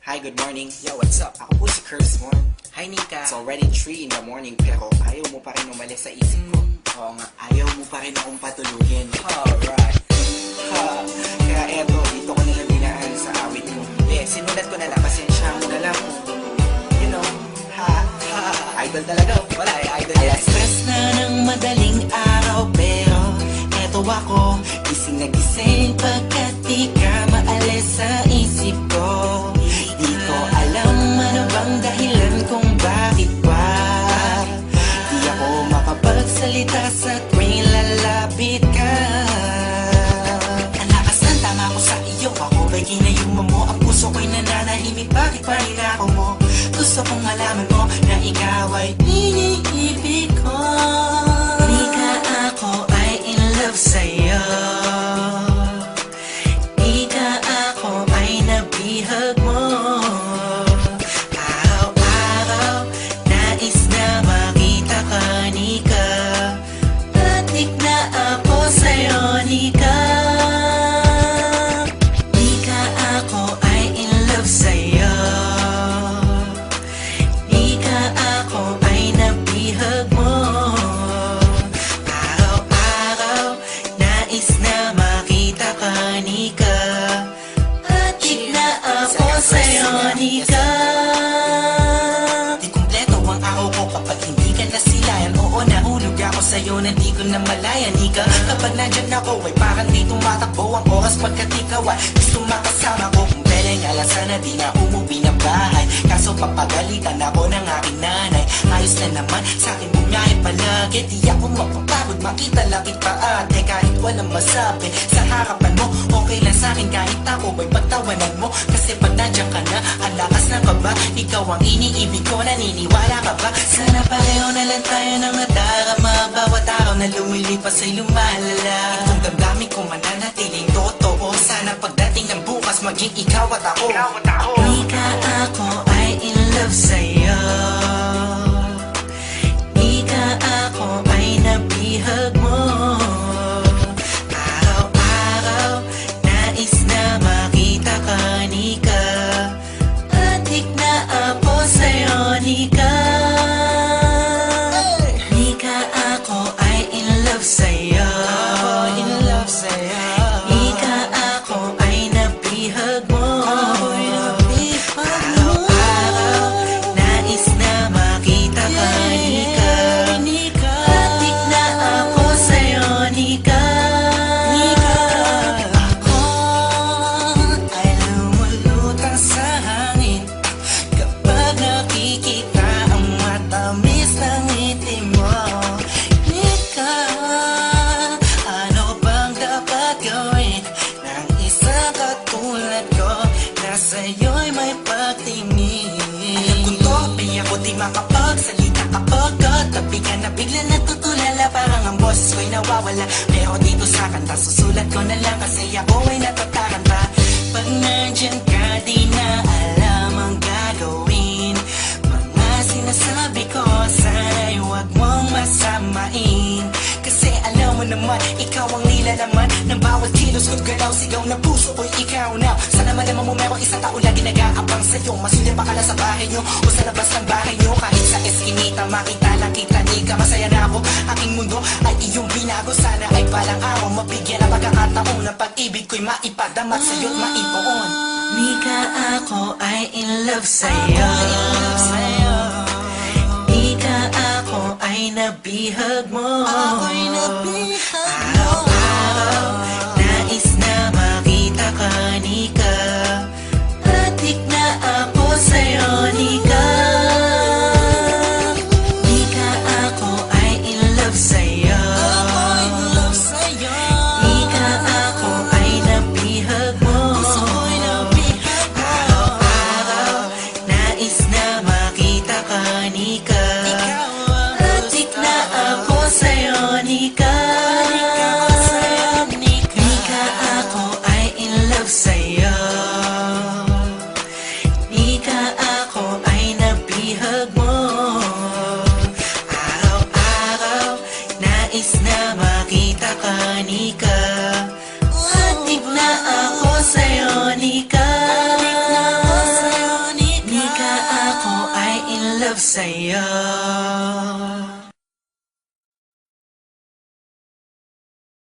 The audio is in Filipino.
Hi, good morning. Yo, what's up? Ako po si Curse Mon. Hi, Nika. It's already 3 in the morning pero ayaw mo pa rin umalis sa isip ko. Oo nga, ayaw mo pa rin akong patulugin. Alright. Kaya eto, dito ko nalang dinaan sa awit mo. Sinulat ko na lang, pasensya mo na lang. You know, idol talaga. Wala idol yan. Alas stress na ng madaling araw pero eto ako, gising na gising pagkat di ka maalis sa isip ko. Di ko alam ano bang dahilan kung bakit ba di ako makapagsalita sa tuwing lalapit ka. Ang lakas ng tama ko sa iyo, ako ba'y ginayuma mo? Ang puso ko'y nananahimik, bakit pa rin ako mo? Gusto kong malaman mo na ikaw ay iniibig ko. Di ka ako ay in love sa'yo. Di ka ako ay nabihag mo. Araw-araw nais na makita ka, Nika. Adik na ako sa'yo, Nika. Di ka ako ay in love sa'yo. Di ka ako ay nabihag mo. Araw-araw nais na makita ka, Nika. Adik na ako sa'yo, Nika. Di kumpleto ang araw ko kapag hindi ka nasilayan. Oo, nahulog ako sa'yo na di ko na malaya, Nika. Kapag nandyan ako ay parang di tumatakbo ang oras pagkat ikaw ay gusto makasama ko. Kung pwede nga lang sana di na umuwi ng bahay. Kaso papagalitan ako ng aking nanay. Ayos na naman sa'kin bumiyahe palagi. Di ako mapapagod makita lang kita ate. Kahit walang masabi sa harapan mo, okay lang sa'kin kahit ako ay pagtawanan mo. Kasi pag nandiyan ka na, ang lakas ng kaba. Ikaw ang iniibig ko, naniniwala ka ba? Sana pareho na lang tayo ng nadarama. Bawat araw na lumilipas ay lumalala. Itong damdamin ko mananatiling totoo. Sana pagdating ng bukas maging ikaw at ako. Di ka ako ay in love sa'yo. Di ka ako ay nabihag mo. Araw-araw nais na makita ka, Nika. Adik na ako sa'yo, Nika. Di ka ako ay in love sa'yo. Di ka ako ay nabihag mo. Araw-araw nais na makita ka, Nika. Adik na ako sa'yo, Nika. Ako ay lumulutang sa hangin kapag nakikita ang matamis ng ngiti mo. Nika, ano bang dapat gawin ng isang katulad ko na sa'yo'y may pagtingin? Alam ko to, di ako di makapagsalita kapag katabi ka na bigla natutulala. Parang ang boses ko'y nawawala. Pero dito sa kanta susulat ko na lang kasi ako ay natataranta. Pag nandyan ka di na alam ang gagawin. Mga sinasabi ko sana'y huwag mong masamain. Kasi alam mo naman, ikaw ang nilalaman ng bawat kilos ko't galaw. Sigaw na puso ko'y ikaw na. Sana malaman mo merong isang tao lagi nag-aabang sa'yo. Masulya pa ka na sa bahay nyo o sa labas ng bahay nyo. Kahit sa eskinita, makita lang kita, Nika. Masaya na ako, aking mundo ay iyong binago. Sana ay balang araw mabigyan ng pagkakataon ng pag-ibig ko'y maipadamat sa'yo't maipoon. Nika, ako ay in love sa'yo. Ika ako ay nabihag mo. Araw-araw nais na makita ka, Nika. Adik na ako sa'yo, Nika. Ika ako ay in love sa'yo. Ika ako ay nabihag mo. Araw-araw nais na makita ka, Nika. Adik na ako sa'yo, Nika. love sa'yo.